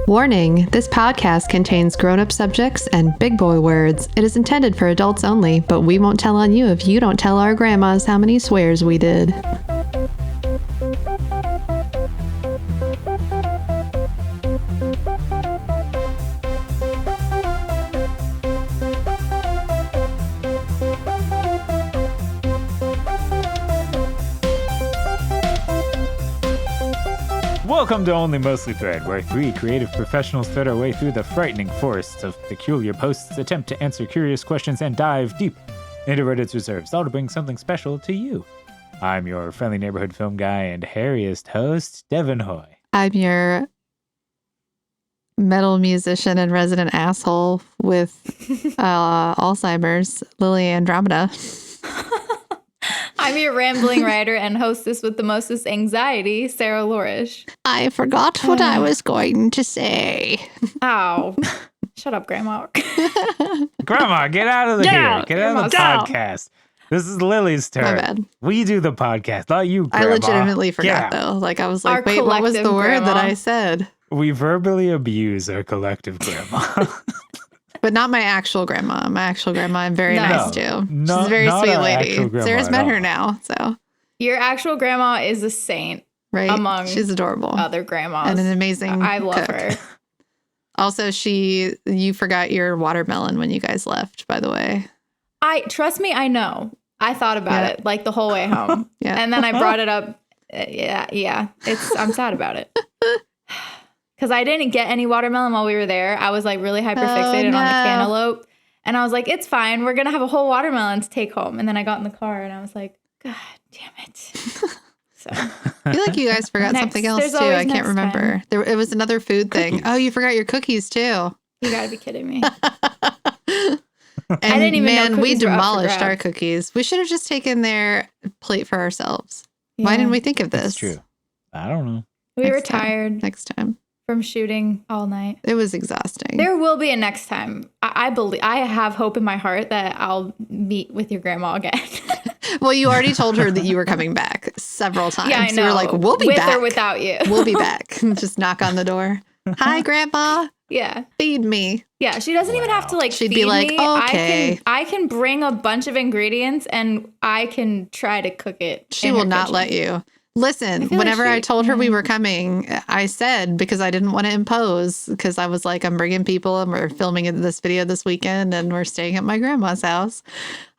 Warning, this podcast contains grown-up subjects and big boy words. It is intended for adults only, but we won't tell on you if you don't tell our grandmas how many swears we did. Welcome to Only Mostly Thread, where three creative professionals thread our way through the frightening forests of peculiar posts, attempt to answer curious questions, and dive deep into Reddit's reserves, all to bring something special to you. I'm your friendly neighborhood film guy and hairiest host, Devin Hoy. I'm your metal musician and resident asshole with Alzheimer's, Lily Andromeda. I'm your rambling writer and hostess with the mostest anxiety, Sarah Lorish. I forgot what I was going to say. Ow. Shut up, Grandma. Grandma, get out of the here. Get out of the podcast. This is Lily's turn. My bad. We do the podcast, not you, Grandma. I legitimately forgot, though. Like, I was like, wait, what was the word that I said? We verbally abuse our collective grandma. But not my actual grandma. My actual grandma, I'm very nice to. She's a very sweet lady. Sarah's met her now, so. Your actual grandma is a saint. Right? Among she's adorable. Other grandmas. And an amazing I love cook. her. Also, you forgot your watermelon when you guys left, by the way. Trust me, I know. I thought about it like the whole way home. And then I brought it up. I'm sad about it. Because I didn't get any watermelon while we were there. I was like really hyper fixated on the cantaloupe. And I was like, it's fine. We're going to have a whole watermelon to take home. And then I got in the car and I was like, God damn it. So I feel like you guys forgot something else too. I can't remember. It was another food thing. Oh, you forgot your cookies too. You got to be kidding me. And I didn't even know we cookies were up for demolished grabs. our cookies. We should have just taken their plate for ourselves. Why didn't we think of this? That's true. I don't know. We were tired next time. From shooting all night. It was exhausting. There will be a next time. I believe. I have hope in my heart that I'll meet with your grandma again. Well, you already told her that you were coming back several times. Yeah, I know. You were like, we'll be back. With or without you. We'll be back. Just knock on the door. Hi, Grandma. Yeah. Feed me. Yeah, she doesn't even have to like She'd feed be like, me. okay. I can bring a bunch of ingredients and I can try to cook it. She will not let you. Listen, whenever I told her we were coming, I said, because I didn't want to impose, because I was like, I'm bringing people and we're filming this video this weekend and we're staying at my grandma's house.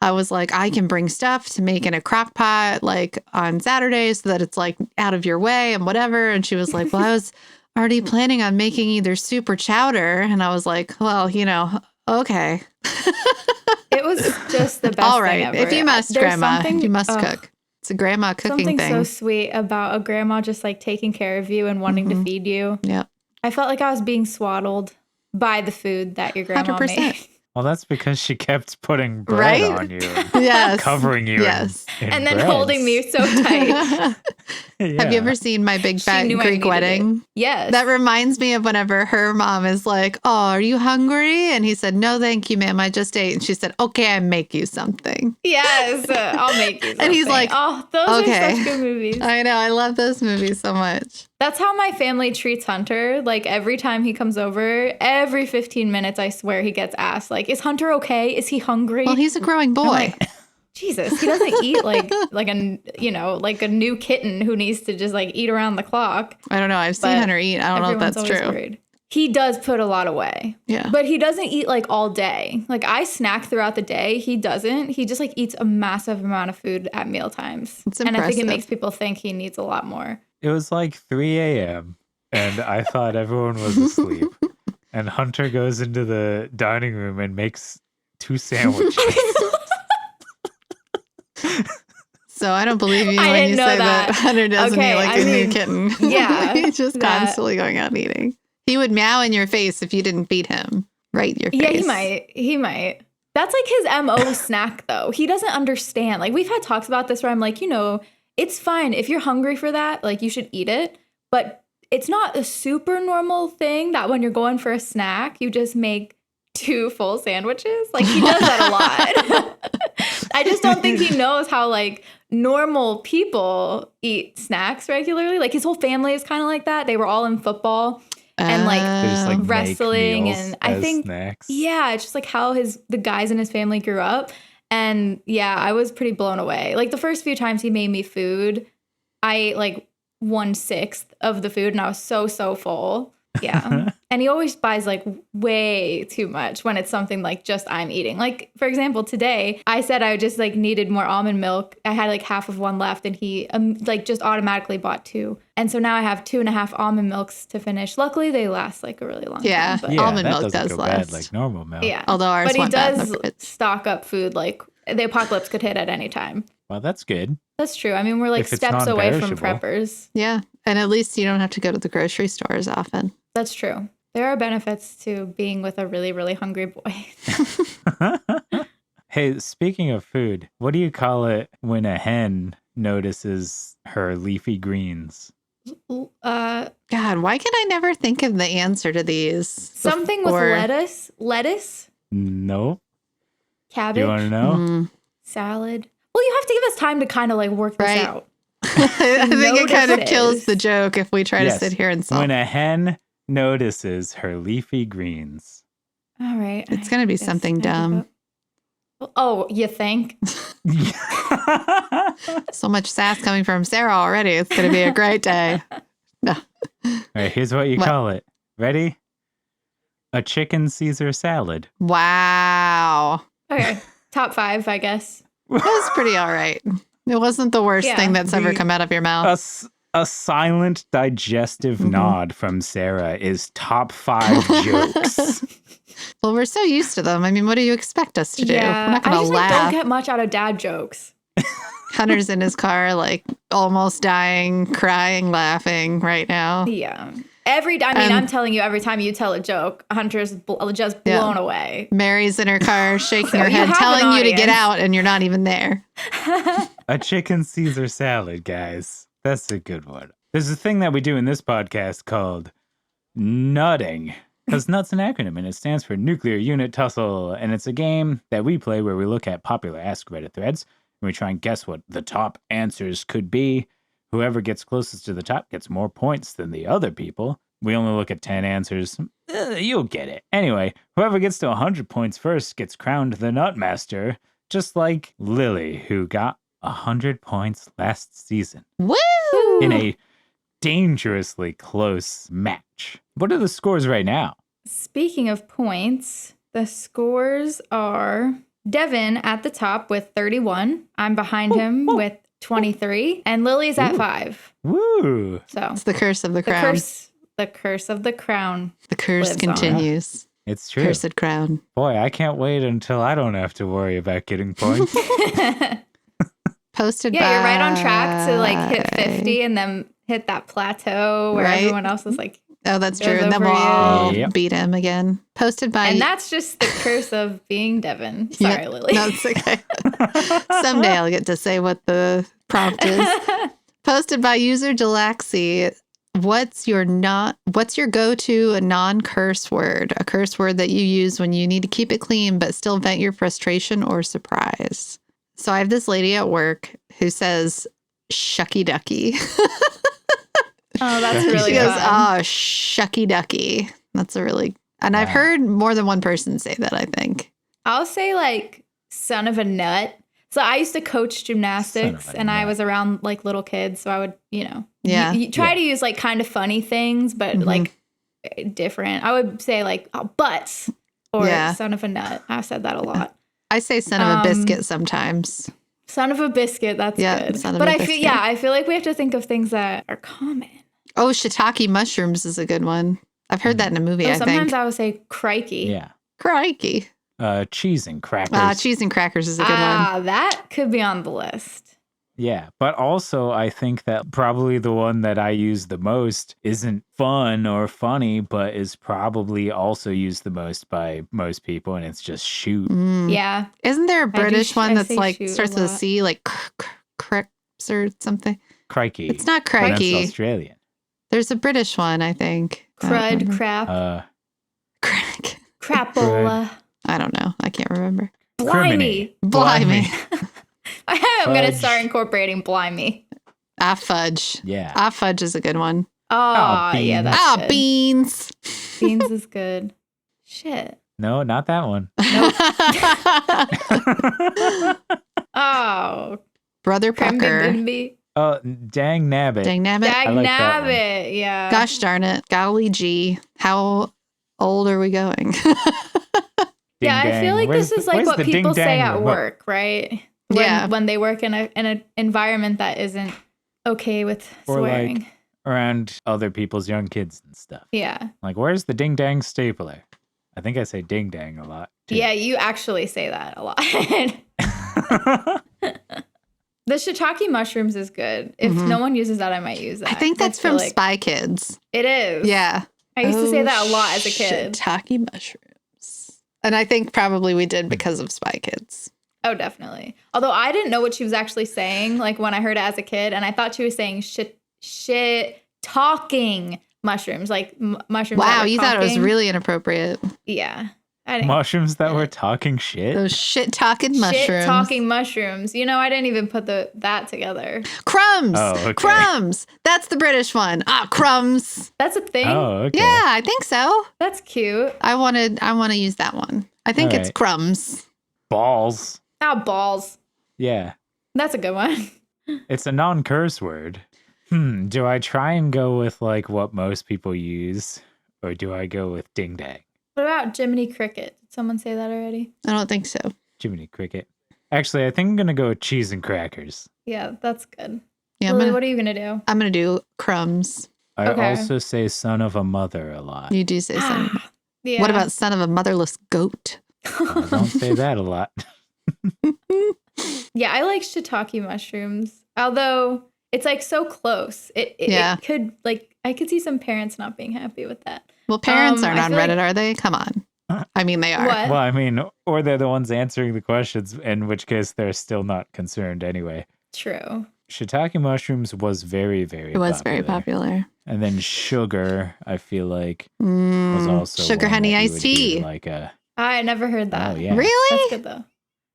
I was like, I can bring stuff to make in a crock pot like on Saturday so that it's like out of your way and whatever. And she was like, well, I was already planning on making either soup or chowder. And I was like, well, okay. It was just the best All right. thing ever. If you must, Grandma, you must cook. It's a grandma cooking something thing. So sweet about a grandma just like taking care of you and wanting to feed you. Yeah. I felt like I was being swaddled by the food that your grandma 100%. made. Well, that's because she kept putting bread on you. Yes. Covering you. Yes. In and then breads. holding me so tight. Yeah. Have you ever seen My Big Fat Greek Wedding? Yes. That reminds me of whenever her mom is like, oh, are you hungry? And he said, no, thank you, ma'am. I just ate. And she said, okay, I make you something. Yes, I'll make you something. And he's like, oh, those are such good movies. I know. I love those movies so much. That's how my family treats Hunter. Like every time he comes over, every 15 minutes, I swear he gets asked, like, is Hunter okay? Is he hungry? Well, he's a growing boy. Like, Jesus, he doesn't eat like a new kitten who needs to just like eat around the clock. I don't know. I've seen Hunter eat. I don't know if that's true. Worried. He does put a lot away. Yeah. But he doesn't eat like all day. Like I snack throughout the day. He doesn't. He just like eats a massive amount of food at meal times. It's and I think it makes people think he needs a lot more. It was like 3 a.m. and I thought everyone was asleep. And Hunter goes into the dining room and makes 2 sandwiches. So I don't believe you when you say that Hunter doesn't eat like a new kitten. Yeah. He's just constantly going out and eating. He would meow in your face if you didn't feed him. Right in your face. Yeah, he might. That's like his MO snack, though. He doesn't understand. Like, we've had talks about this where I'm like, it's fine. If you're hungry for that, like, you should eat it. But it's not a super normal thing that when you're going for a snack, you just make 2 full sandwiches. Like, he does that a lot. I just don't think he knows how, like, normal people eat snacks regularly. Like, his whole family is kind of like that. They were all in football. and like They just like wrestling, make meals and I as think snacks. yeah, it's just like how the guys in his family grew up. And yeah, I was pretty blown away. Like the first few times he made me food, I ate like 1/6 of the food and I was so full. Yeah. And he always buys like way too much when it's something like just I'm eating. Like, for example, today I said I just like needed more almond milk. I had like half of one left and he like just automatically bought 2. And so now I have 2.5 almond milks to finish. Luckily, they last like a really long time. But Yeah, almond that milk doesn't does go last. bad like normal milk. yeah. Although ours but he went bad in the does fridge. stock up food. Like the apocalypse could hit at any time. Well, that's good. That's true. I mean, we're like If it's steps away from non-perishable. preppers. Yeah. And at least you don't have to go to the grocery store as often. That's true. There are benefits to being with a really, really hungry boy. Hey, speaking of food, what do you call it when a hen notices her leafy greens? God, why can I never think of the answer to these? Something with lettuce, Nope. cabbage, You want to know? salad. Well, you have to give us time to kind of like work this Right. out. I think it kind of Notices. kills the joke if we try to Yes. sit here and solve. When a hen notices her leafy greens. All right. It's going to be something dumb. Oh, you think? So much sass coming from Sarah already. It's going to be a great day. No. All right, here's what you call it. Ready? A chicken Caesar salad. Wow. Okay. Top 5, I guess. That was pretty all right. It wasn't the worst Yeah. thing that's ever come out of your mouth. A silent digestive nod from Sarah is top 5 jokes. Well, we're so used to them. I mean, what do you expect us to do? Yeah. We're not I going to just like, laugh. don't get much out of dad jokes. Hunter's in his car, like almost dying, crying, laughing right now. Yeah. I'm telling you, every time you tell a joke, Hunter's just blown away. Mary's in her car, shaking So her you head, have telling an you to get audience. out, and you're not even there. A chicken Caesar salad, guys. That's a good one. There's a thing that we do in this podcast called nutting. Because NUT's an acronym and it stands for Nuclear Unit Tussle. And it's a game that we play where we look at popular Ask Reddit threads and we try and guess what the top answers could be. Whoever gets closest to the top gets more points than the other people. We only look at 10 answers. You'll get it. Anyway, whoever gets to 100 points first gets crowned the Nut Master, just like Lily, who got 100 points last season Woo! in a dangerously close match. What are the scores right now? Speaking of points, the scores are Devin at the top with 31. I'm behind him with 23. And Lily's at 5. Woo! So It's the curse of the the crown. curse of the crown. The curse lives on. continues. It's true. Cursed crown. Boy, I can't wait until I don't have to worry about getting points. Posted by... Yeah, you're right on track to like hit 50 and then hit that plateau where Right. everyone else is like, Oh, that's goes true. And then over we'll all you. Yep. beat him again. Posted by... and that's just the curse of being Devin. Sorry, Yeah, Lily. No, it's okay. Someday I'll get to say what the prompt is. Posted by user Delaxy. What's your go-to a non-curse word? A curse word that you use when you need to keep it clean but still vent your frustration or surprise. So I have this lady at work who says shucky ducky. Oh, that's really She goes, fun. oh, shucky ducky. That's a really... And I've Wow. heard more than one person say that, I think. I'll say like son of a nut. So I used to coach gymnastics Son of a and I nut. was around like little kids. So I would, Yeah. you try Yeah. to use like kind of funny things, but Mhm. like different. I would say like butts or Yeah. son of a nut. I've said that a lot. I say son of a biscuit sometimes. Son of a biscuit. That's Yeah, good. son of But a I feel, biscuit. yeah, I feel like we have to think of things that are common. Oh, shiitake mushrooms is a good one. I've heard that in a movie, So I sometimes think. I would say crikey. Yeah. Crikey. Cheese and crackers. Cheese and crackers is a good one. That could be on the list. Yeah, but also I think that probably the one that I use the most isn't fun or funny, but is probably also used the most by most people, and it's just shoot. Mm. Yeah. Isn't there a British one I that's say like shoot a starts with a lot. C, like crips or something? Crikey. It's not But that's crikey. Australian. There's a British one, I think. I don't Crud, remember. crap, Crack. crapola. I don't know. I can't remember. Blimey. Blimey. I'm going to Fudge. start incorporating blimey. Fudge. Yeah. Fudge is a good one. Oh, yeah, beans. that's good. Beans. Beans is good. Shit. No, not that one. Oh, Brother Pucker. Crimby. Oh, dang nabbit. Dang nabbit. I like that one. Nabbit, yeah. Gosh darn it. Golly gee. How old are we going? Yeah, I feel like this is like what people say at remote? work, right? When they work in an environment that isn't okay with Or swearing. like around other people's young kids and stuff. Yeah. Like, where's the ding dang stapler? I think I say ding dang a lot. Too. Yeah, you actually say that a lot. The shiitake mushrooms is good. If no one uses that, I might use that. I think that's from Spy Kids. It is. Yeah. I used to say that a lot as a kid. Shiitake mushrooms. And I think probably we did because of Spy Kids. Oh, definitely. Although I didn't know what she was actually saying, like when I heard it as a kid, and I thought she was saying shit talking mushrooms, like mushrooms. Wow, you thought it was really inappropriate. Yeah. Mushrooms that were talking shit? Those shit-talking mushrooms. Shit-talking mushrooms. You know, I didn't even put that together. Crumbs. Oh, okay. Crumbs. That's the British one. Crumbs. That's a thing? Oh, okay. Yeah, I think so. That's cute. I want to use that one. I think it's crumbs. Balls. Oh, balls. Yeah. That's a good one. It's a non-curse word. Do I try and go with like what most people use, or do I go with ding dang? What about Jiminy Cricket? Did someone say that already? I don't think so. Jiminy Cricket. Actually, I think I'm going to go with cheese and crackers. Yeah, that's good. Yeah, Lily, what are you going to do? I'm going to do crumbs. I also say son of a mother a lot. You do say son of a mother. Yeah. What about son of a motherless goat? I don't say that a lot. Yeah, I like shiitake mushrooms. Although it's like so close. It could like I could see some parents not being happy with that. Well, parents aren't on Reddit, are they? Come on. I mean, they are. What? Well, I mean, or they're the ones answering the questions, in which case they're still not concerned anyway. True. Shiitake mushrooms was very, very popular. It was very popular. And then sugar, I feel like, was also sugar honey iced tea. Like I never heard that. Oh, yeah. Really? That's good though.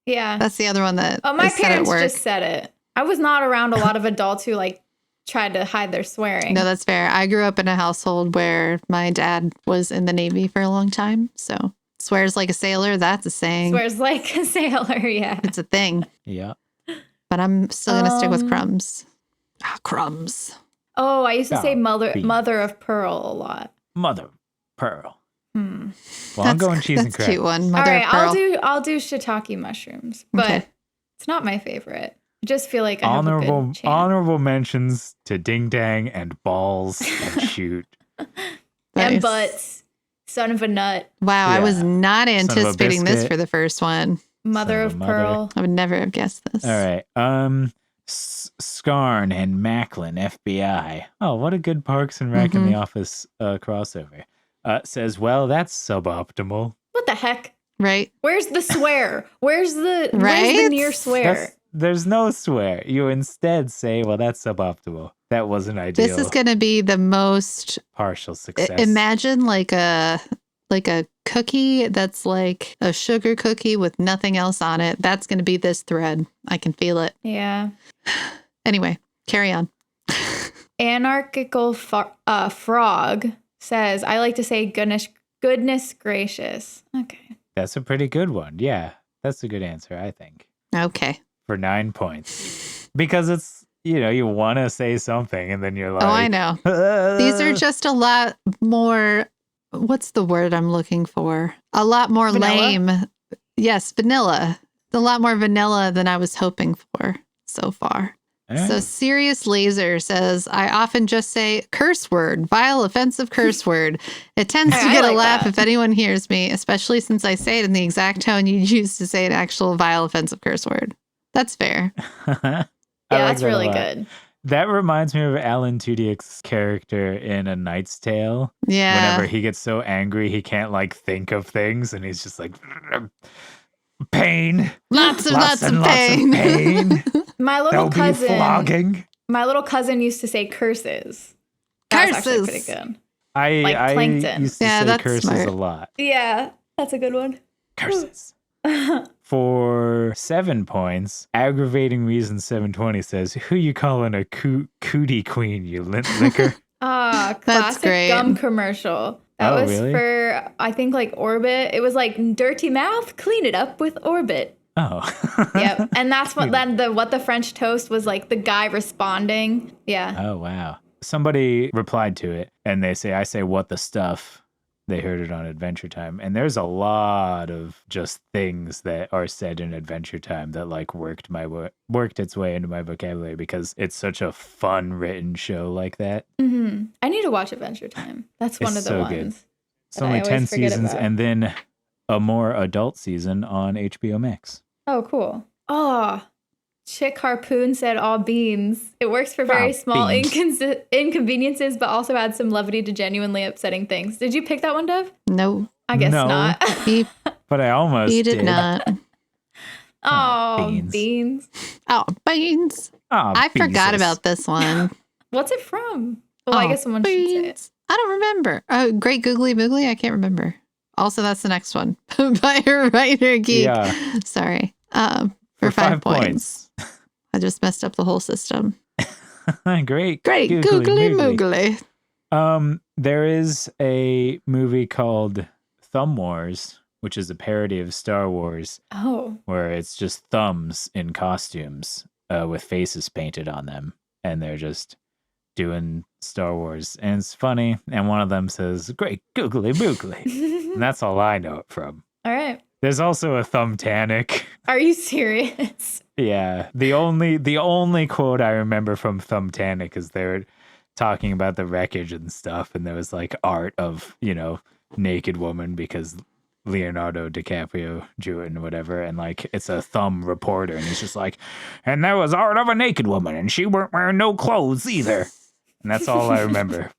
Yeah. That's the other one that my is said at parents work. just said it. I was not around a lot of adults who like tried to hide their swearing. No, that's fair. I grew up in a household where my dad was in the Navy for a long time. So swears like a sailor, that's a saying. Swears like a sailor, yeah. It's a thing. Yeah. But I'm still going to stick with crumbs. Crumbs. Oh, I used to say mother of pearl a lot. Mother pearl. Well, I'm going cheese and crackers. That's a cute one. Mother All right, of pearl. I'll do shiitake mushrooms, but it's not my favorite. I just feel like I have a good chance. Honorable mentions to ding dang and balls and shoot. And butts. Son of a nut. Wow, I was not Son of a anticipating this biscuit. for the first one. Mother of pearl. I would never have guessed this. All right. Scarn and Macklin, FBI. Oh, what a good Parks and Rec in the Office crossover. Says, well, that's suboptimal. What the heck? Right? Where's the swear? Where's the near swear? There's no swear. You instead say, well, that's suboptimal. That wasn't ideal. This is going to be the most partial success. Imagine like a cookie that's like a sugar cookie with nothing else on it. That's going to be this thread. I can feel it. Yeah. Anyway, carry on. Anarchical frog says, I like to say goodness gracious. Okay. That's a pretty good one. Yeah, that's a good answer, I think. Okay. For 9 points. Because it's, you want to say something and then you're like... Oh, I know. These are just a lot more... What's the word I'm looking for? A lot more lame. Yes, vanilla. A lot more vanilla than I was hoping for so far. So Serious Laser says, I often just say curse word, vile, offensive curse word. It tends to get a laugh if anyone hears me, especially since I say it in the exact tone you'd use to say an actual vile, offensive curse word. That's fair. Yeah, that's really good. That reminds me of Alan Tudyk's character in A Knight's Tale. Yeah. Whenever he gets so angry, he can't think of things, and he's just like, pain. Lots of pain. Lots of pain. My little cousin. Flogging. My little cousin used to say curses. That was actually pretty good. I plankton. used to say curses smart. A lot. Yeah, that's a good one. Curses. For 7 points, aggravating reason 720 says, who you calling a cootie queen, you lint licker? Classic great. gum commercial. That was really? for, I think, like Orbit. It was like, dirty mouth, clean it up with Orbit. Oh. Yep. And that's what what the French toast was like, the guy responding. Yeah. Oh, wow. Somebody replied to it and they say, I say, what the stuff? They heard it on Adventure Time. And there's a lot of just things that are said in Adventure Time that like worked its way into my vocabulary because it's such a fun written show like that. Mm-hmm. I need to watch Adventure Time. That's one It's of the so ones. good. It's that I only always 10 forget seasons about. and then a more adult season on HBO Max. Oh, cool. Oh, Chick Harpoon said all beans. It works for very small inconveniences, but also adds some levity to genuinely upsetting things. Did you pick that one, Dev? No. I guess No. not. But I almost He did not. Oh, beans. beans. Oh, beans. Oh, I forgot beans. about this one. What's it from? Well, I guess someone should say it. I don't remember. Oh, Great Googly Moogly? I can't remember. Also, that's the next one by a writer geek. Yeah. Sorry. For 5 points. points. I just messed up the whole system. Great Googly Moogly. There is a movie called Thumb Wars, which is a parody of Star Wars. Oh. Where it's just thumbs in costumes with faces painted on them. And they're just doing Star Wars. And it's funny. And one of them says, Great Googly Moogly. And that's all I know it from. All right. There's also a Thumbtanic. Are you serious? Yeah. The only quote I remember from Thumbtanic is they're talking about the wreckage and stuff. And there was like art of, naked woman because Leonardo DiCaprio drew it and whatever. And like, it's a thumb reporter. And he's just like, and there was art of a naked woman and she weren't wearing no clothes either. And that's all I remember.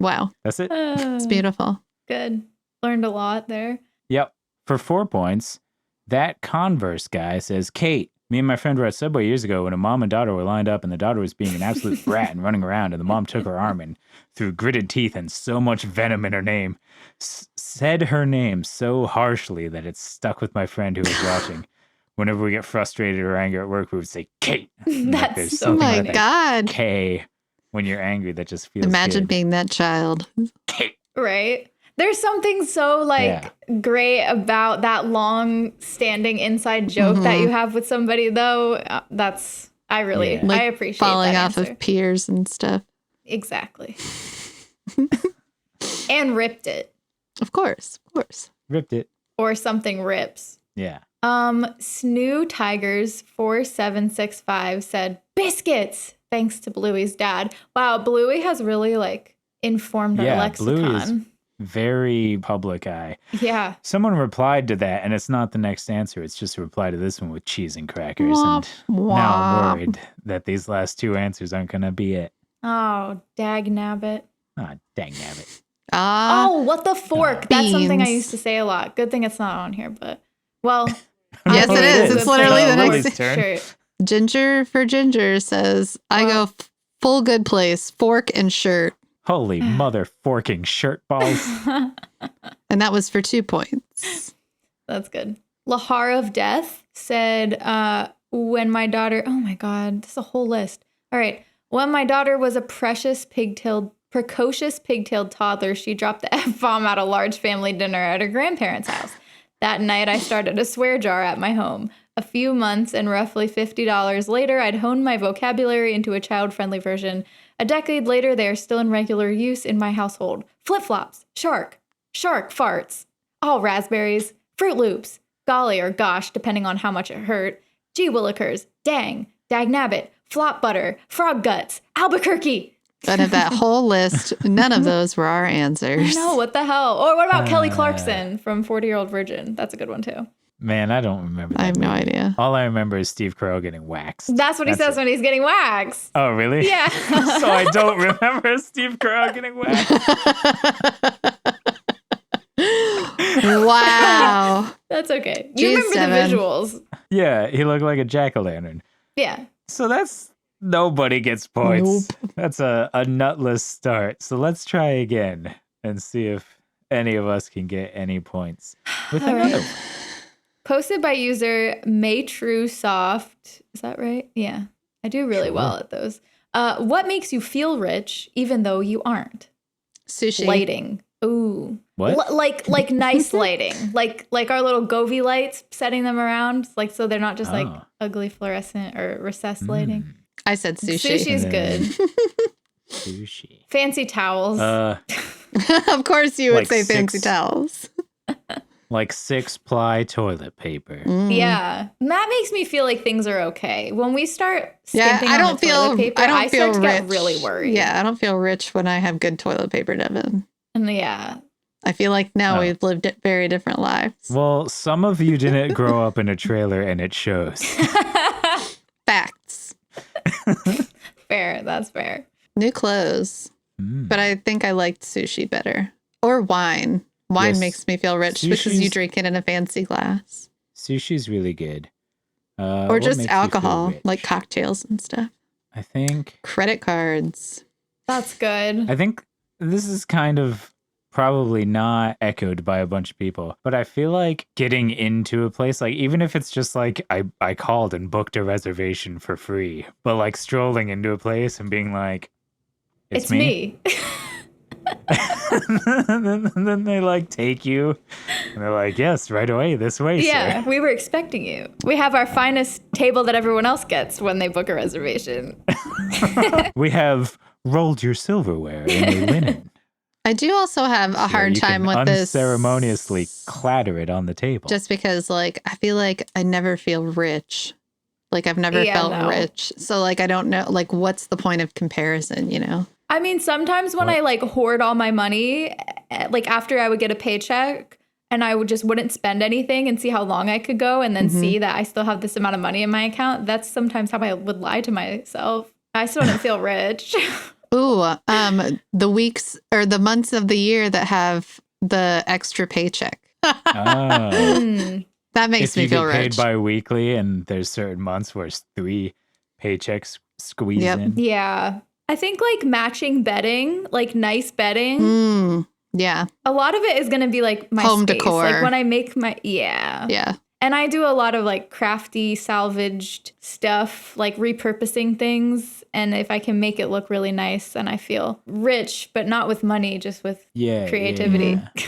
Wow. That's it. It's beautiful. Good. Learned a lot there. Yep. For 4 points, that Converse guy says, Kate, me and my friend were at Subway years ago when a mom and daughter were lined up and the daughter was being an absolute brat and running around and the mom took her arm and through gritted teeth and so much venom in her name, said her name so harshly that it stuck with my friend who was watching. Whenever we get frustrated or angry at work, we would say, Kate. That's there's so Oh something my funny. God. K when you're angry that just feels Imagine good. being that child. Kate. Right? There's something so great about that long-standing inside joke that you have with somebody, though. I appreciate falling that off answer. of piers and stuff. Exactly. And ripped it, Of course. Ripped it. or something rips. Yeah. Snoo Tigers 4765 said biscuits. Thanks to Bluey's dad. Wow, Bluey has really informed our lexicon. Bluey is very public eye. Yeah. Someone replied to that, and it's not the next answer. It's just a reply to this one with cheese and crackers. Womp, And now womp. I'm worried that these last two answers aren't going to be it. Oh, dag nabbit. Ah, dang nabbit. Oh, what the fork? That's something I beans. used to say a lot. Good thing it's not on here, but well. Yes, Oh, it is. is. It's literally the Lily's next. turn. Shirt. Ginger for Ginger says, I go full good place, fork and shirt. Holy mother forking shirt balls. And that was for 2 points. That's good. Lahar of Death said, when my daughter, oh my God, this is a whole list. All right. When my daughter was a precocious pigtailed toddler, she dropped the F-bomb at a large family dinner at her grandparents' house. That night, I started a swear jar at my home. A few months and roughly $50 later, I'd honed my vocabulary into a child-friendly version. A decade later, they are still in regular use in my household. Flip-flops, shark farts, all raspberries, Fruit Loops, golly or gosh, depending on how much it hurt, gee willikers, dang, dagnabbit, flop butter, frog guts, Albuquerque. Out of that whole list, none of those were our answers. No, what the hell? Or what about Kelly Clarkson from 40-Year-Old Virgin? That's a good one too. Man, I don't remember that I have no movie. idea. All I remember is Steve Carell getting waxed. That's what he says when he's getting waxed. Oh, really? Yeah. So I don't remember Steve Carell getting waxed. Wow. That's okay. You Jeez, remember Devin. the visuals. Yeah, he looked like a jack-o'-lantern. Yeah. So that's nobody gets points. That's a nutless start. So let's try again and see if any of us can get any points with All another right. one. Posted by user MayTrueSoft. Is that right? Yeah. I do really well at those. What makes you feel rich even though you aren't? Sushi. Lighting. Ooh. What? Like nice lighting. Like our little Govee lights, setting them around, like so they're not just like ugly fluorescent or recessed lighting. I said sushi. Sushi's good. Sushi. Fancy towels. Of course you would Like say fancy 6 towels. Like 6-ply toilet paper. Yeah. And that makes me feel like things are okay. When we start Yeah, skimping I on don't the toilet feel paper, I don't I feel start to rich. get really worried. Yeah, I don't feel rich when I have good toilet paper, Devin. And yeah. I feel like now we've lived very different lives. Well, some of you didn't grow up in a trailer and it shows. Facts. Fair. That's fair. New clothes. But I think I liked sushi better. Or wine. Wine Yes. makes me feel rich because you drink it in a fancy glass. Sushi's really good. Or What just makes you feel alcohol, rich? like cocktails and stuff. I think Credit cards. That's good. I think this is kind of probably not echoed by a bunch of people, but I feel like getting into a place, like even if it's just like I called and booked a reservation for free, but like strolling into a place and being like, it's me. and then they like take you and they're like, yes, right away, this way, Yeah, sir. we were expecting you. We have our finest table that everyone else gets when they book a reservation. We have rolled your silverware in a linen. I do also have a So hard you time can with this. unceremoniously clatter it on the table. Just because, like, I feel like I never feel rich. Like, I've never Yeah, felt no. rich. So, like, I don't know, like, what's the point of comparison, you know? I mean, sometimes when I like hoard all my money, like after I would get a paycheck and I wouldn't spend anything and see how long I could go and then see that I still have this amount of money in my account. That's sometimes how I would lie to myself. I still didn't feel rich. Ooh, the weeks or the months of the year that have the extra paycheck. Oh. That makes If me you feel get paid rich. bi-weekly and there's certain months where 3 paychecks squeeze Yep. in. Yeah. I think like matching bedding, like nice bedding, Yeah. a lot of it is going to be like my Home space. decor. Like when I make my, yeah. And I do a lot of like crafty, salvaged stuff, like repurposing things. And if I can make it look really nice, then I feel rich, but not with money, just with creativity. Yeah.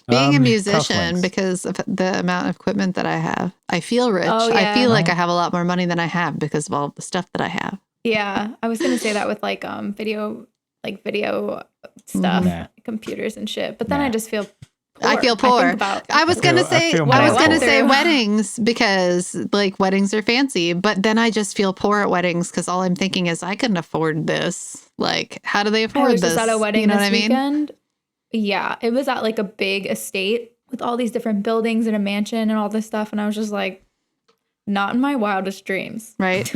Being a musician, cufflinks. because of the amount of equipment that I have, I feel rich. Oh, I yeah. feel like I have a lot more money than I have because of all the stuff that I have. Yeah. I was going to say that with like video stuff, Nah. computers and shit. But then Nah. I just feel poor. I feel poor. I was gonna say weddings because like weddings are fancy, but then I just feel poor at weddings because all I'm thinking is I couldn't afford this. Like, how do they I afford was this? just at a wedding you know this what I mean? weekend. Yeah, it was at like a big estate with all these different buildings and a mansion and all this stuff, and I was just like, not in my wildest dreams, Right?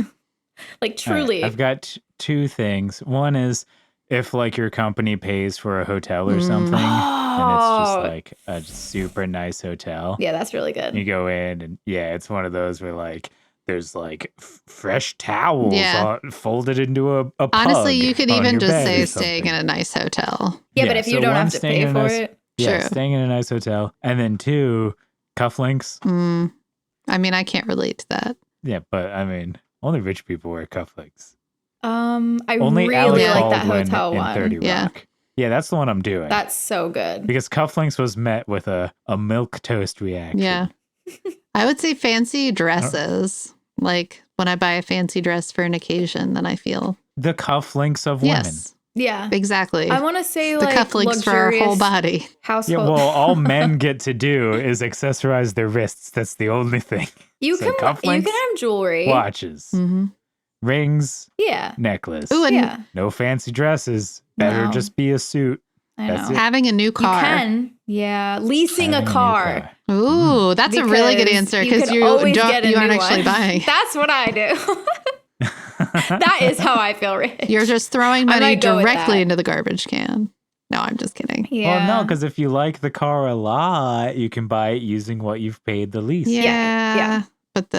like truly. Right, I've got 2 things. One is if like your company pays for a hotel or something, and it's just like a super nice hotel. Yeah, that's really good. You go in and it's one of those where like there's like fresh towels folded into a pug. Honestly, you could on even your just bed say or staying in something. a nice hotel. Yeah, but if you so don't one, have to staying pay in a for nice- it. Yeah, True. staying in a nice hotel. And then 2, cufflinks. I mean, I can't relate to that. Yeah, but I mean, only rich people wear cufflinks. I Only really Alec like that Baldwin hotel in one. 30 Yeah. Rock. Yeah, that's the one I'm doing. That's so good. Because cufflinks was met with a milk toast reaction. Yeah. I would say fancy dresses. Like when I buy a fancy dress for an occasion, then I feel The cufflinks of women. yes, Yeah, exactly. I want to say the like cufflinks for our whole luxurious body. Yeah, household. well, all men get to do is accessorize their wrists. That's the only thing. you so can cufflinks, have jewelry. Watches, rings, Yeah, necklace. Ooh, and yeah. No fancy dresses. Better No. just be a suit. I That's know. it. having a new You car. can, yeah, leasing Having a new car. Ooh, that's a really good Because answer you because could you always get a aren't new actually one. buying. That's what I do. That is how I feel rich. You're just throwing I money might go with directly that. into the garbage can. No, I'm just kidding. Yeah. Well, no, because if you like the car a lot, you can buy it using what you've paid the lease. Yeah. But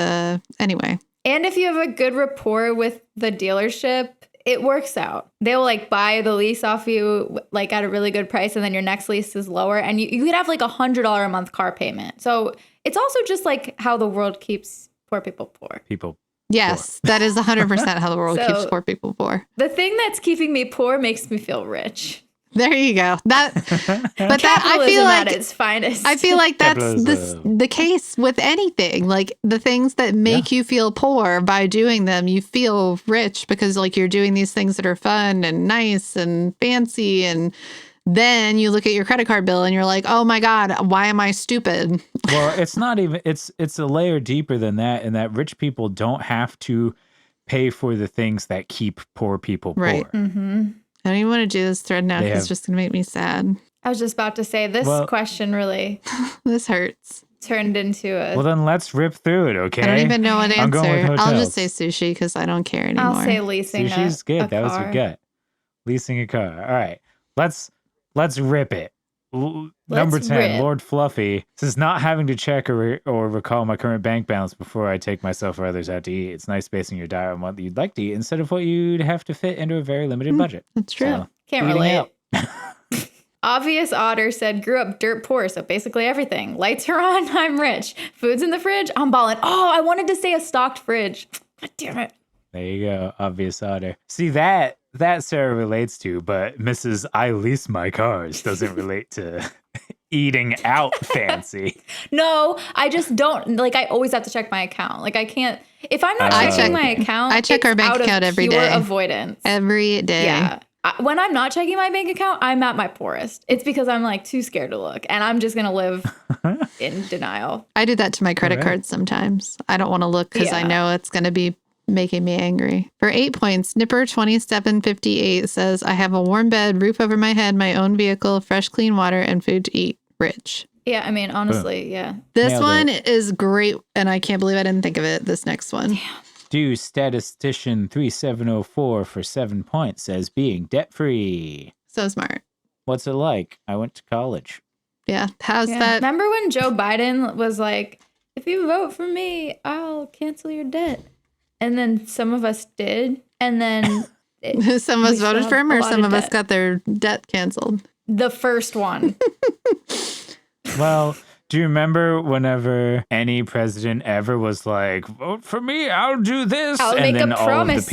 anyway. And if you have a good rapport with the dealership, it works out. They'll like buy the lease off you like at a really good price, and then your next lease is lower, and you could have like $100 a month car payment. So it's also just like how the world keeps poor people poor. People Yes, that is 100% how the world So- keeps poor people poor. The thing that's keeping me poor makes me feel rich. There you go. But that I Capitalism feel at like its finest. I feel like that's Capitalism. the case with anything. Like the things that make you feel poor, by doing them, you feel rich because like you're doing these things that are fun and nice and fancy, and then you look at your credit card bill and you're like, oh my God, why am I stupid? Well, it's not even, it's a layer deeper than that, in that rich people don't have to pay for the things that keep poor people poor. Right. Mm-hmm. I don't even want to do this thread now because it's just going to make me sad. I was just about to say, this question really This hurts. turned into a... Well, then let's rip through it, okay? I don't even know what to I'm going with answer. I'll hotels. just say sushi because I don't care anymore. I'll say leasing Sushi's good. a That was car. your gut. Leasing a car. All right. Let's rip it. Number 10, rip. Lord Fluffy says, not having to check or recall my current bank balance before I take myself or others out to eat. It's nice basing your diet on what you'd like to eat instead of what you'd have to fit into a very limited budget. That's true. So, Can't eating relate. out. Obvious Otter said, grew up dirt poor, so basically everything. Lights are on, I'm rich. Food's in the fridge, I'm balling. Oh, I wanted to say a stocked fridge. God damn it. There you go. Obvious Otter. See, that Sarah relates to, but Mrs. I lease my cars doesn't relate to eating out fancy. No, I just don't. Like, I always have to check my account. Like, I can't. If I'm not I checking check- my account, I check it's our bank out of account every pure day. avoidance. Every day. Yeah. When I'm not checking my bank account, I'm at my poorest. It's because I'm like too scared to look, and I'm just gonna live in denial. I do that to my credit All right. cards sometimes. I don't want to look because I Yeah. know it's going to be making me angry. For 8 points, Nipper2758 says, I have a warm bed, roof over my head, my own vehicle, fresh, clean water, and food to eat. Rich. Yeah, I mean, honestly, yeah. This Nailed one it. is great, and I can't believe I didn't think of it. This next one. Do Statistician 3704 for 7 points says being debt free. So smart. What's it like? I went to college. Yeah. How's Yeah. that? Remember when Joe Biden was like, if you vote for me, I'll cancel your debt. And then some of us did. And then Some of us we still voted have for him, a or lot some of of us debt. got their debt canceled. the first one. Well, do you remember whenever any president ever was like, vote for me, I'll do this? I'll and make a then promise.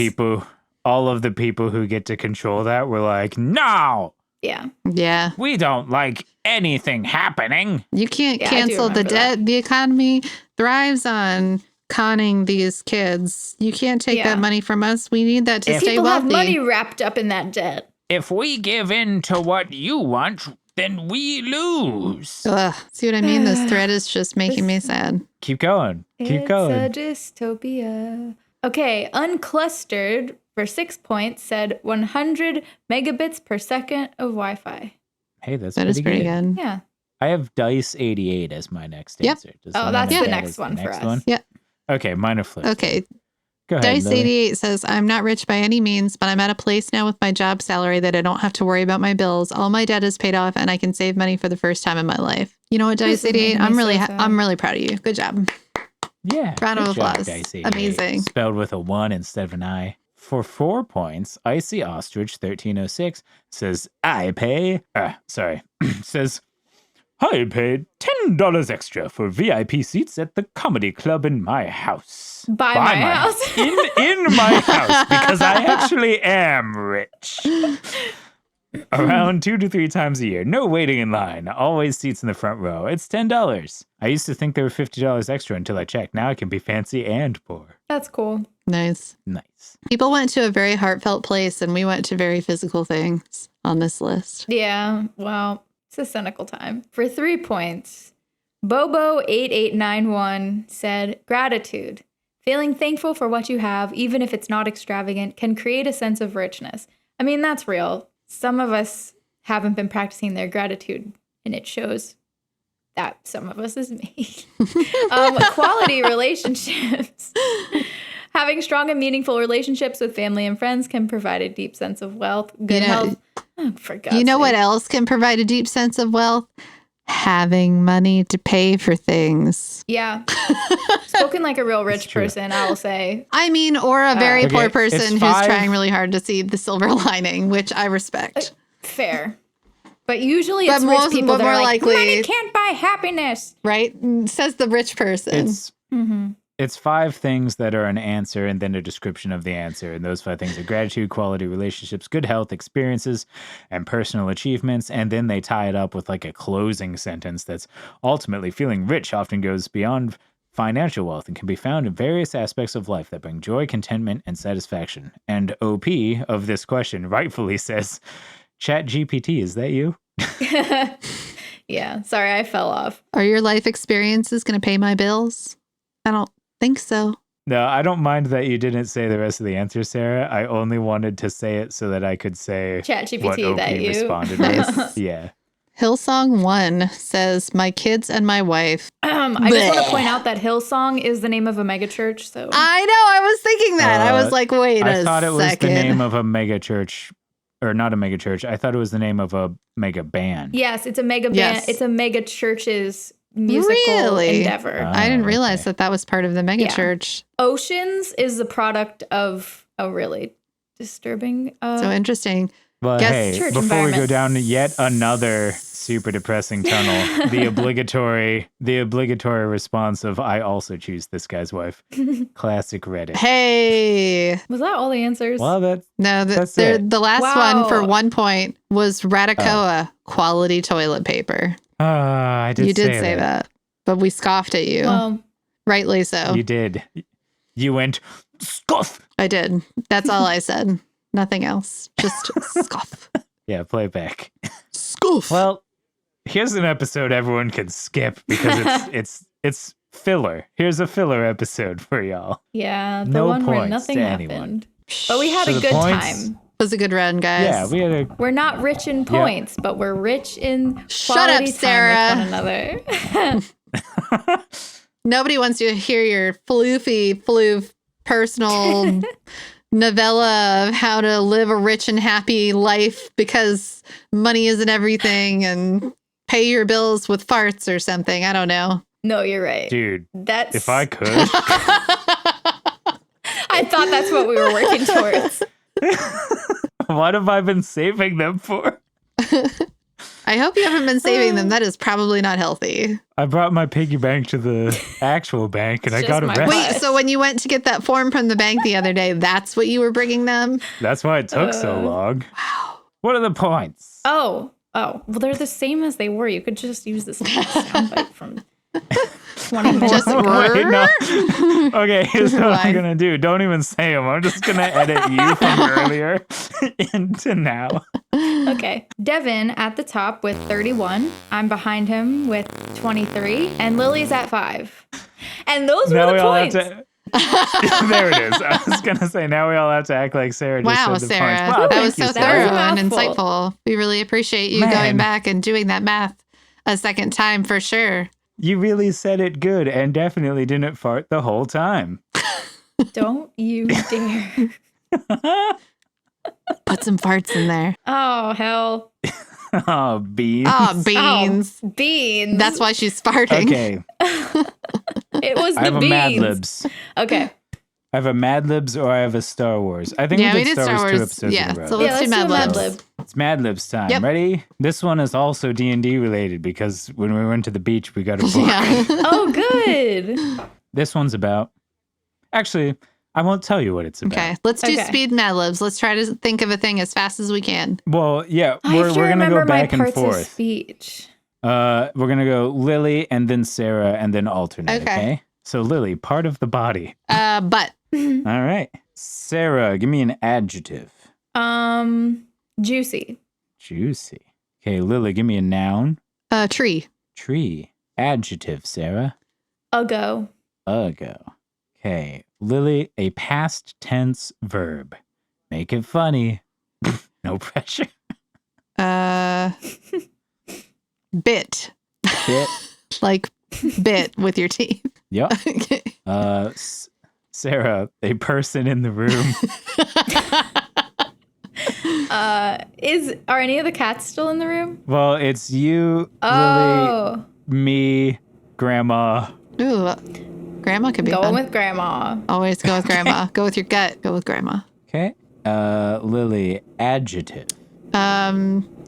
all of the people who get to control that were like, no, Yeah. Yeah. we don't like anything happening. You can't Yeah, I do cancel the remember that. debt. The economy thrives on conning these kids. You can't take Yeah. that money from us. We need that to stay People have wealthy. money wrapped up in that debt. If we give in to what you want, then we lose. Ugh. See what I mean? This thread is just making me sad. Keep going. Keep It's going. a dystopia. Okay, Unclustered for 6 points said 100 megabits per second of Wi-Fi. Hey, that's That is pretty good. Yeah. I have Dice 88 as my next Yep. answer. Does Oh, someone that's have the that next as the one for next us. Yeah. Okay, mine are flipped. Okay. Go ahead. Dice Lily. 88 says, I'm not rich by any means, but I'm at a place now with my job salary that I don't have to worry about my bills. All my debt is paid off and I can save money for the first time in my life. You know what, This Dice is 88? making me I'm really, so sad. I'm really proud of you. Good job. Yeah. Round of good job, applause. Dice 88. Amazing. Spelled with a 1 instead of an I. For 4 points, Icy Ostrich 1306 says, says, I paid $10 extra for VIP seats at the comedy club in my house. By my house. in my house, because I actually am rich. Around 2 to 3 times a year. No waiting in line. Always seats in the front row. It's $10. I used to think they were $50 extra until I checked. Now I can be fancy and poor. That's cool. Nice. Nice. People went to a very heartfelt place and we went to very physical things on this list. Yeah, well, it's a cynical time. For 3 points, Bobo8891 said, gratitude. Feeling thankful for what you have, even if it's not extravagant, can create a sense of richness. I mean, that's real. Some of us haven't been practicing their gratitude, and it shows that some of us is me. Quality relationships. Having strong and meaningful relationships with family and friends can provide a deep sense of wealth, good health. Oh, for God's You know sake. what else can provide a deep sense of wealth? Having money to pay for things. Yeah. Spoken like a real rich true. person, I will say. I mean, or a very Okay, poor it's person who's 5. trying really hard to see the silver lining, which I respect. Fair. But usually But it's most- rich people but that are more like, likely- money can't buy happiness. Right? Says the rich person. It's It's 5 things that are an answer and then a description of the answer. And those 5 things are gratitude, quality relationships, good health, experiences, and personal achievements. And then they tie it up with like a closing sentence that's ultimately feeling rich often goes beyond financial wealth and can be found in various aspects of life that bring joy, contentment, and satisfaction. And OP of this question rightfully says, ChatGPT, is that you? Yeah, sorry, I fell off. Are your life experiences going to pay my bills? I don't think so. No, I don't mind that you didn't say the rest of the answer, Sarah. I only wanted to say it so that I could say ChatGPT, what OP that you responded Nice. with. Yeah. Hillsong 1 says, my kids and my wife. I just want to point out that Hillsong is the name of a megachurch. So I know. I was thinking that. I was like, wait a second. I thought it was the name of a mega church, or not a mega church. I thought it was the name of a mega band. Yes, it's a mega band. Yes. It's a mega church's musical endeavor. I didn't realize that was part of the mega church. Oceans is the product of a really disturbing. So interesting. Well, Guess hey, before we go down yet another super depressing tunnel, the obligatory response of I also choose this guy's wife. Classic Reddit. Hey. Was that all the answers? Well, that's it. The last one for 1 point was Radicoa quality toilet paper. I did. You did say that, but we scoffed at you. Well, rightly so. You did. You went scoff. I did. That's all I said. Nothing else. Just scoff. Yeah, play it back. Scoff. Well, here's an episode everyone can skip because it's filler. Here's a filler episode for y'all. Yeah, the no one where points nothing to happened. anyone. But we had So a the good points- time. It was a good run, guys. Yeah, we had a. We're not rich in points, but we're rich in Shut quality up, Sarah. time with one another. Nobody wants to hear your floof personal novella of how to live a rich and happy life because money isn't everything and pay your bills with farts or something. I don't know. No, you're right. Dude, That's if I could. I thought that's what we were working towards. What have I been saving them for? I hope you haven't been saving them. That is probably not healthy. I brought my piggy bank to the actual bank and I Just got my arrested. Wait, so when you went to get that form from the bank the other day, that's what you were bringing them? That's why it took so long. Wow. What are the points? Oh, well, they're the same as they were. You could just use this soundbite from 20 minutes Just ago. Wait, no. Okay, here's what I'm going to do. Don't even say them. I'm just going to edit you from earlier into now. Okay. Devin at the top with 31. I'm behind him with 23. And Lily's at 5. And those Now were we the all points. have to. There it is. I was going to say, now we all have to act like Sarah just Wow, said the Sarah. points. Wow, that thank was you, so Sarah. thorough That was a and mouthful. insightful. We really appreciate you Man. going back and doing that math a second time for sure. You really said it good and definitely didn't fart the whole time. Don't you dare. Put some farts in there. Oh, hell. Oh, beans. Oh, beans. Oh, beans. That's why she's farting. Okay, It was I have the a beans. Mad Libs. Okay. I have a Mad Libs or I have a Star Wars. I think Yeah, we did Star Wars 2 episodes Yeah, in a row. so let's do do Mad a Mad Libs. Lib. It's Mad Libs time. Yep. Ready? This one is also D&D related because when we went to the beach, we got a book. Yeah. Oh, good. This one's about... Actually, I won't tell you what it's about. Okay, let's do Okay. speed Mad Libs. Let's try to think of a thing as fast as we can. Well, yeah, I we're have to going to remember go back my and parts of forth. speech. We're going to go Lily and then Sarah and then alternate, Okay. okay? So Lily, part of the body. But All right. Sarah, give me an adjective. Juicy. Juicy. Okay, Lily, give me a noun. tree. Tree. Adjective, Sarah. Uggo. Uggo. Okay, Lily, a past tense verb. Make it funny. No pressure. Bit. Bit. Like bit with your teeth. Yep. Okay. Sarah, a person in the room. Are any of the cats still in the room? Well, it's you, Lily, Oh, me, Grandma. Ooh, grandma could be going fun. with grandma. Always go with grandma. Go with your gut. Go with grandma. Okay. Lily, adjective.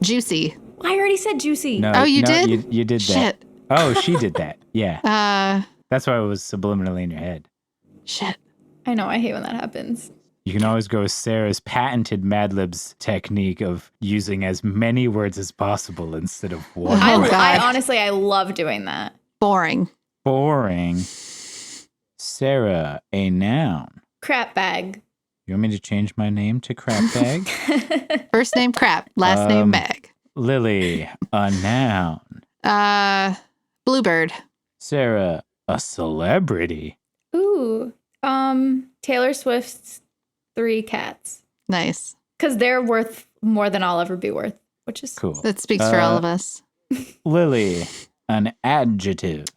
Juicy. I already said juicy. No, Oh, you no, did? You did that. Shit. Oh, she did that. Yeah. Uh, That's why it was subliminally in your head. Shit. I know. I hate when that happens. You can always go with Sarah's patented Mad Libs technique of using as many words as possible instead of one. Oh, God. I honestly, I love doing that. Boring. Boring. Sarah, a noun. Crap bag. You want me to change my name to Crap Bag? First name crap, last name bag. Lily, a noun. Bluebird. Sarah, a celebrity. Ooh. Taylor Swift's 3 cats. Nice. Because they're worth more than I'll ever be worth, which is Cool. That speaks for all of us. Lily, an adjective.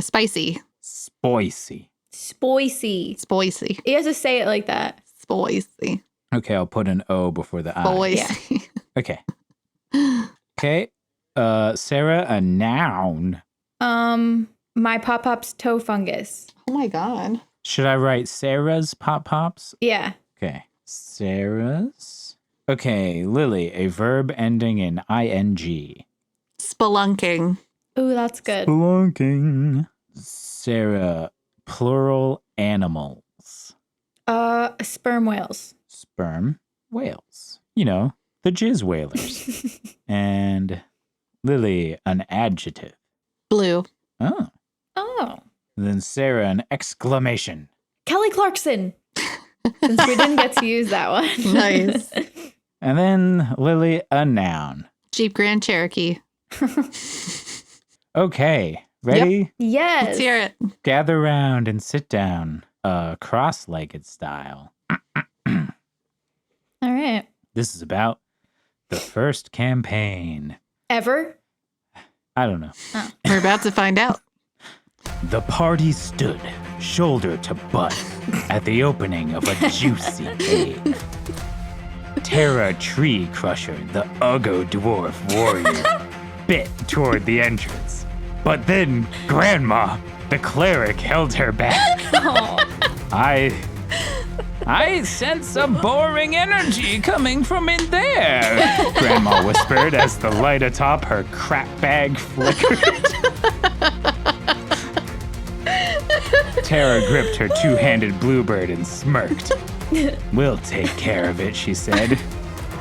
Spicy. Spicy. Spicy. Spicy. You have to say it like that. Spicy. Okay, I'll put an O before the I. Spicy. Okay. Okay. Sarah, a noun. My Pop-Pop's toe fungus. Oh my God. Should I write Sarah's Pop Pops? Yeah. Okay. Sarah's. Okay, Lily, a verb ending in ing. Spelunking. Ooh, that's good. Spelunking. Sarah, plural animals. Sperm whales. Sperm whales. You know, the jizz whalers. And Lily, an adjective. Blue. Oh. Oh. And then Sarah, an exclamation. Kelly Clarkson. Since we didn't get to use that one. Nice. And then Lily, a noun. Jeep Grand Cherokee. Okay, ready? Yes. Let's hear it. Gather round and sit down. Cross-legged style. All right. This is about the first campaign. Ever? I don't know. We're about to find out. The party stood shoulder to butt at the opening of a juicy cave. Terra Tree Crusher, the Uggo dwarf warrior, bit toward the entrance. But then Grandma, the cleric, held her back. Oh. I sense a boring energy coming from in there, Grandma whispered as the light atop her crap bag flickered. Tara gripped her two-handed bluebird and smirked. We'll take care of it, she said.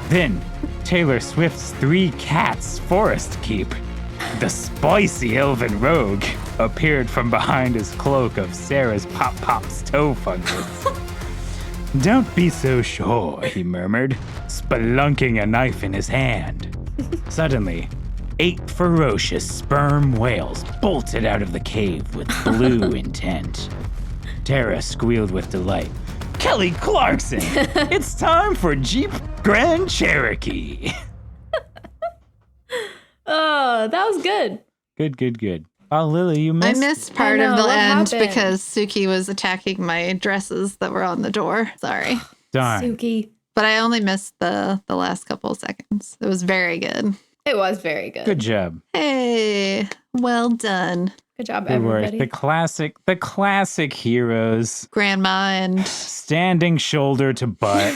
Then, Taylor Swift's 3 cats forest keep, the spicy elven rogue, appeared from behind his cloak of Sarah's Pop-Pop's toe fungus. Don't be so sure, he murmured, spelunking a knife in his hand. Suddenly, 8 ferocious sperm whales bolted out of the cave with blue intent. Tara squealed with delight. Kelly Clarkson! It's time for Jeep Grand Cherokee! Oh, that was good. Good. Oh, Lily, you missed. I missed part of the what end happened? because Suki was attacking my dresses that were on the door. Sorry. Darn. Suki. But I only missed the last couple of seconds. It was very good. It was very good. Good job. Hey, well done. Good job, Good work. everybody. The classic heroes. Grandma and Standing shoulder to butt.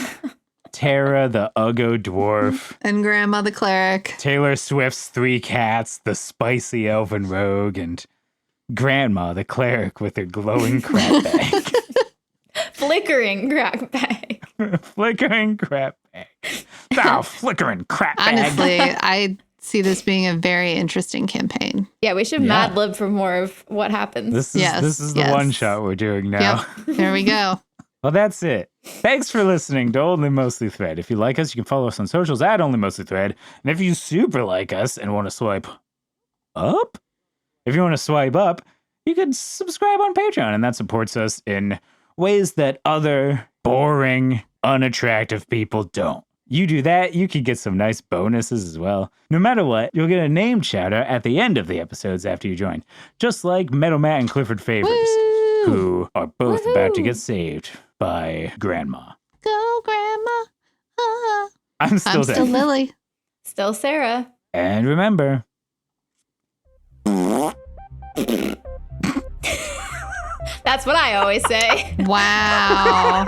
Tara, the Uggo dwarf. Grandma the cleric. Taylor Swift's 3 cats, the spicy elven rogue, and Grandma, the cleric with her glowing crap bag. Flickering crack bag. Flickering crap bag. Thou flickering crap bag. Honestly, I see this being a very interesting campaign. Yeah, we should mad lib for more of what happens. This is the one shot we're doing now. Yep. There we go. Well, that's it. Thanks for listening to Only Mostly Thread. If you like us, you can follow us on socials at Only Mostly Thread. And if you super like us and want to swipe up, you can subscribe on Patreon, and that supports us in ways that other boring, unattractive people don't. You do that, you can get some nice bonuses as well. No matter what, you'll get a named shout out at the end of the episodes after you join, just like Metal Matt and Clifford Favors, who are both about to get saved by Grandma. Go, Grandma. I'm still there. Still Lily. Still Sarah. And remember, That's what I always say. Wow.